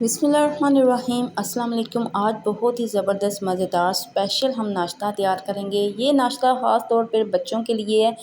बिस्मिल्लाहिर्रहमानिर्रहीम अस्सलाम वालेकुम। आज बहुत ही ज़बरदस्त मज़ेदार स्पेशल हम नाश्ता तैयार करेंगे। ये नाश्ता ख़ास तौर पर बच्चों के लिए है।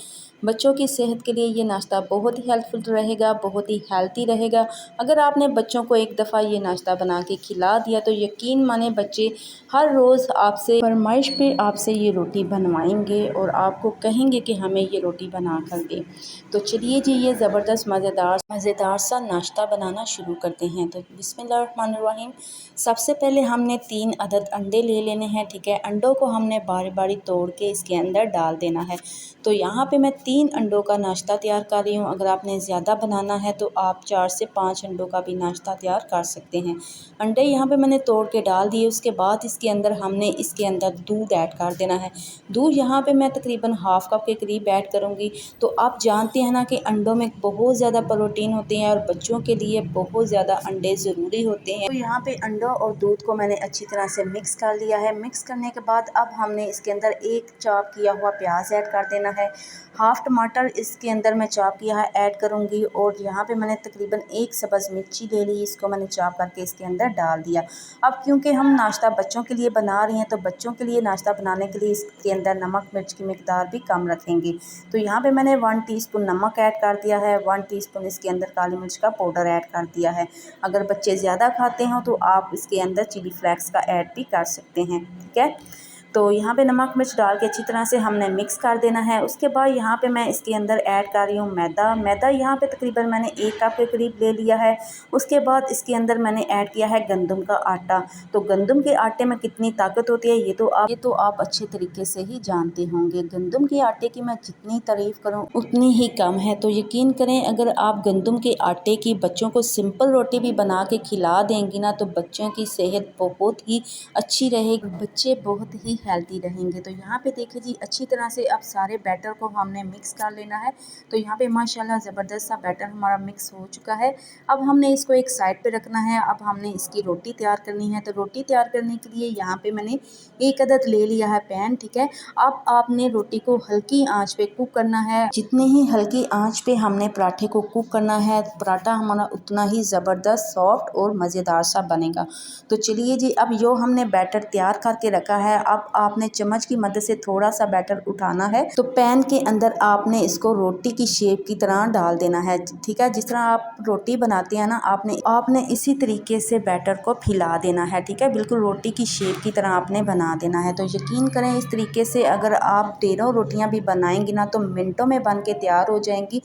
बच्चों की सेहत के लिए ये नाश्ता बहुत ही हेल्पफुल रहेगा, बहुत ही हेल्दी रहेगा। अगर आपने बच्चों को एक दफ़ा ये नाश्ता बना के खिला दिया तो यकीन माने बच्चे हर रोज़ आपसे फरमाइश पे आपसे ये रोटी बनवाएंगे और आपको कहेंगे कि हमें ये रोटी बना कर दें। तो चलिए जी, ये ज़बरदस्त मज़ेदार सा नाश्ता बनाना शुरू करते हैं। तो बिस्मिल्लाहिर्रहमानिर्रहीम। सबसे पहले हमने 3 अदद अंडे ले लेने हैं, ठीक है। अंडों को हमने बारी बारी तोड़ के इसके अंदर डाल देना है। तो यहाँ पे मैं 3 अंडों का नाश्ता तैयार कर रही हूँ। अगर आपने ज़्यादा बनाना है तो आप 4 से 5 अंडों का भी नाश्ता तैयार कर सकते हैं। अंडे यहाँ पे मैंने तोड़ के डाल दिए। उसके बाद इसके अंदर दूध ऐड कर देना है। दूध यहाँ पे मैं तकरीबन हाफ़ कप के करीब ऐड करूँगी। तो आप जानते हैं ना कि अंडों में बहुत ज़्यादा प्रोटीन होते हैं और बच्चों के लिए बहुत ज़्यादा अंडे ज़रूरी होते हैं। तो यहाँ पे अंडों और दूध को मैंने अच्छी तरह से मिक्स कर लिया है। मिक्स करने के बाद अब हमने इसके अंदर एक चॉप किया हुआ प्याज ऐड कर देना है। हाफ़ टमाटर इसके अंदर मैं चॉप किया है ऐड करूँगी और यहाँ पे मैंने तकरीबन एक सब्ज़ मिर्ची ले ली, इसको मैंने चॉप करके इसके अंदर डाल दिया। अब क्योंकि हम नाश्ता बच्चों के लिए बना रहे हैं तो बच्चों के लिए नाश्ता बनाने के लिए इसके अंदर नमक मिर्च की मिकदार भी कम रखेंगे। तो यहाँ पे मैंने 1 टीस्पून नमक ऐड कर दिया है, 1 टीस्पून इसके अंदर काली मिर्च का पाउडर ऐड कर दिया है। अगर बच्चे ज़्यादा खाते हो तो आप इसके अंदर चिली फ्लेक्स का ऐड भी कर सकते हैं, ठीक है। तो यहाँ पे नमक मिर्च डाल के अच्छी तरह से हमने मिक्स कर देना है। उसके बाद यहाँ पे मैं इसके अंदर ऐड कर रही हूँ मैदा यहाँ पे तकरीबन मैंने 1 कप के करीब ले लिया है। उसके बाद इसके अंदर मैंने ऐड किया है गंदम का आटा। तो गंदम के आटे में कितनी ताकत होती है ये तो आप अच्छे तरीके से ही जानते होंगे। गंदम के आटे की मैं जितनी तारीफ़ करूँ उतनी ही कम है। तो यकीन करें, अगर आप गंदम के आटे की बच्चों को सिंपल रोटी भी बना के खिला देंगी ना तो बच्चों की सेहत बहुत ही अच्छी रहेगी, बच्चे बहुत ही हेल्दी रहेंगे। तो यहाँ पे देखिए जी, अच्छी तरह से अब सारे बैटर को हमने मिक्स कर लेना है। तो यहाँ पे माशाल्लाह ज़बरदस्त सा बैटर हमारा मिक्स हो चुका है। अब हमने इसको एक साइड पे रखना है। अब हमने इसकी रोटी तैयार करनी है। तो रोटी तैयार करने के लिए यहाँ पे मैंने 1 अदद ले लिया है पैन, ठीक है। अब आपने रोटी को हल्की आंच पे कुक करना है। जितनी ही हल्की आंच पे हमने पराठे को कुक करना है, पराठा हमारा उतना ही ज़बरदस्त सॉफ्ट और मज़ेदार सा बनेगा। तो चलिए जी, अब जो हमने बैटर तैयार करके रखा है, अब आपने चम्मच की मदद से थोड़ा सा बैटर उठाना है। तो पैन के अंदर आपने इसको रोटी की शेप की तरह डाल देना है, ठीक है। जिस तरह आप रोटी बनाते हैं ना, आपने इसी तरीके से बैटर को फैला देना है, ठीक है। बिल्कुल रोटी की शेप की तरह आपने बना देना है। तो यकीन करें, इस तरीके से अगर आप 13 रोटियां भी बनाएंगी ना तो मिनटों में बन के तैयार हो जाएंगी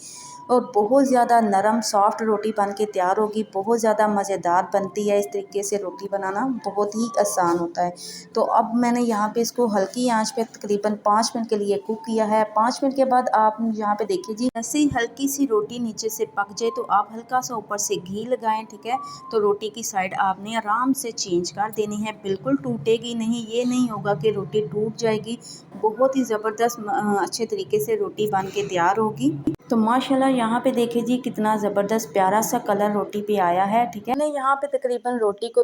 और बहुत ज़्यादा नरम सॉफ्ट रोटी बन के तैयार होगी। बहुत ज़्यादा मज़ेदार बनती है। इस तरीके से रोटी बनाना बहुत ही आसान होता है। तो अब मैंने यहाँ पे इसको हल्की आंच पे तकरीबन 5 मिनट के लिए कुक किया है। 5 मिनट के बाद आप यहाँ पे देखिए जी, ऐसे ही हल्की सी रोटी नीचे से पक जाए तो आप हल्का सा ऊपर से घी लगाएं, ठीक है। तो रोटी की साइड आपने आराम से चेंज कर देनी है, बिल्कुल टूटेगी नहीं। ये नहीं होगा कि रोटी टूट जाएगी। बहुत ही ज़बरदस्त अच्छे तरीके से रोटी बन के तैयार होगी। तो माशाल्लाह यहाँ पे देखिए जी, कितना ज़बरदस्त प्यारा सा कलर रोटी पे आया है, ठीक है। मैंने यहाँ पे तकरीबन रोटी को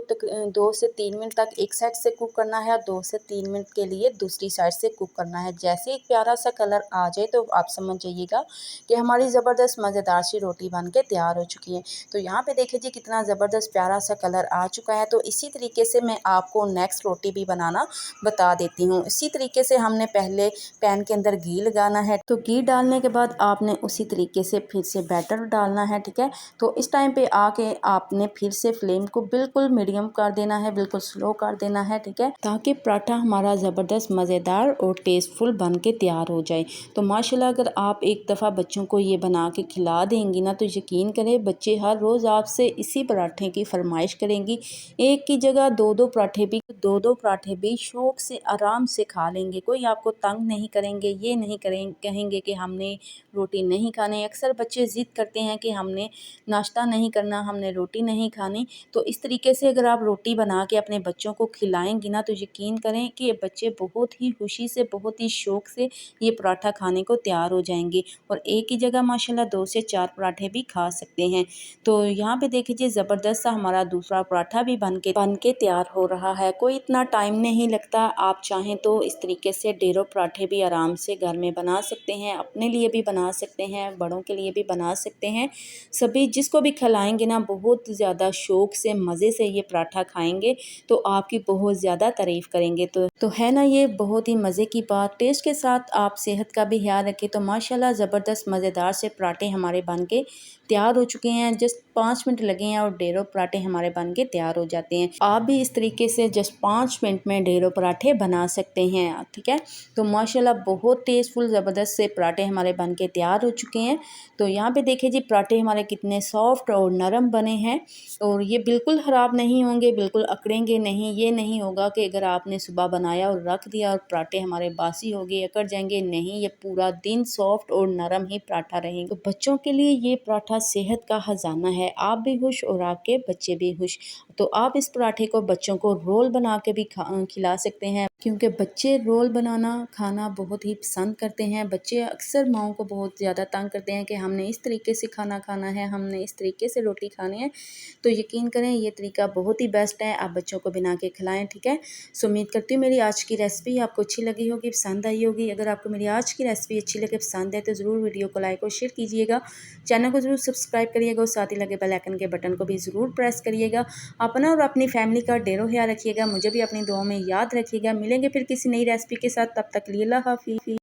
2 से 3 मिनट तक एक साइड से कुक करना है और 2 से 3 मिनट के लिए दूसरी साइड से कुक करना है। जैसे एक प्यारा सा कलर आ जाए तो आप समझ जाइएगा कि हमारी ज़बरदस्त मज़ेदार सी रोटी बन के तैयार हो चुकी है। तो यहाँ पे देखिए जी, कितना ज़बरदस्त प्यारा सा कलर आ चुका है। तो इसी तरीके से मैं आपको नेक्स्ट रोटी भी बनाना बता देती हूँ। इसी तरीके से हमने पहले पैन के अंदर घी लगाना है। तो घी डालने के बाद आपने उसी तरीके से फिर से बैटर डालना है, ठीक है। तो इस टाइम पे आके आपने फिर से फ्लेम को बिल्कुल मीडियम कर देना है, बिल्कुल स्लो कर देना है, ठीक है, ताकि पराठा हमारा ज़बरदस्त मज़ेदार और टेस्टफुल बन के तैयार हो जाए। तो माशाल्लाह, अगर आप एक दफ़ा बच्चों को ये बना के खिला देंगी ना तो यकीन करें, बच्चे हर रोज़ आपसे इसी पराठे की फरमाइश करेंगी। एक की जगह दो पराठे भी शौक़ से आराम से खा लेंगे। कोई आपको तंग नहीं करेंगे, ये नहीं कहेंगे कि हमने रोटी नहीं खानी। अक्सर बच्चे ज़िद करते हैं कि हमने नाश्ता नहीं करना, हमने रोटी नहीं खानी। तो इस तरीके से अगर आप रोटी बना के अपने बच्चों को खिलाएंगी ना तो यकीन करें कि ये बच्चे बहुत ही खुशी से, बहुत ही शौक़ से ये पराठा खाने को तैयार हो जाएंगे और एक ही जगह माशाल्लाह 2 से 4 पराठे भी खा सकते हैं। तो यहाँ पे देखिए, ज़बरदस्त सा हमारा दूसरा पराठा भी बन के तैयार हो रहा है। कोई इतना टाइम नहीं लगता। आप चाहें तो इस तरीके से ढेरों पराठे भी आराम से घर में बना सकते हैं, अपने लिए भी बना सकते हैं, बड़ों के लिए भी बना सकते हैं। सभी जिसको भी खिलाएंगे ना बहुत ज़्यादा शौक़ से मज़े से ये पराठा खाएंगे तो आपकी बहुत ज़्यादा तारीफ़ करेंगे। तो है ना ये बहुत ही मज़े की बात। टेस्ट के साथ आप सेहत का भी ख्याल रखें। तो माशाल्लाह ज़बरदस्त मज़ेदार से पराठे हमारे बन के तैयार हो चुके हैं। जस्ट 5 मिनट लगे हैं और ढेरों पराठे हमारे बन के तैयार हो जाते हैं। आप भी इस तरीके से जस्ट 5 मिनट में ढेरों पराठे बना सकते हैं, ठीक है। तो माशाल्लाह बहुत टेस्टफुल ज़बरदस्त से पराठे हमारे बन के तैयार हो चुके हैं। तो यहाँ पे देखिए जी पराठे हमारे कितने सॉफ्ट और नरम बने हैं और ये बिल्कुल ख़राब नहीं होंगे, बिल्कुल अकड़ेंगे नहीं। ये नहीं होगा कि अगर आपने सुबह बनाया और रख दिया और पराठे हमारे बासी हो गए, अकड़ जाएंगे, नहीं, ये पूरा दिन सॉफ्ट और नरम ही पराठा रहेगा। तो बच्चों के लिए ये पराठा सेहत का खजाना है। आप भी खुश और आपके बच्चे भी खुश। तो आप इस पराठे को बच्चों को रोल बना के भी खिला सकते हैं, क्योंकि बच्चे रोल बनाना खाना बहुत ही पसंद करते हैं। बच्चे अक्सर माओं को बहुत ज़्यादा तंग करते हैं कि हमने इस तरीके से खाना खाना है, हमने इस तरीके से रोटी खानी है। तो यकीन करें ये तरीका बहुत ही बेस्ट है। आप बच्चों को बना के खिलाएं, ठीक है। सो उम्मीद करती हूँ मेरी आज की रेसिपी आपको अच्छी लगी होगी, पसंद आई होगी। अगर आपको मेरी आज की रेसिपी अच्छी लगे, पसंद है तो ज़रूर वीडियो को लाइक और शेयर कीजिएगा। चैनल को ज़रूर सब्सक्राइब करिएगा और साथ ही लगे बेल आइकन के बटन को भी ज़रूर प्रेस करिएगा। अपना और अपनी फैमिली का ढेरों ख्याल रखिएगा। मुझे भी अपनी दुआओं में याद रखिएगा। मिलेंगे फिर किसी नई रेसिपी के साथ, तब तक के लिए अल्लाह हाफ़िज़।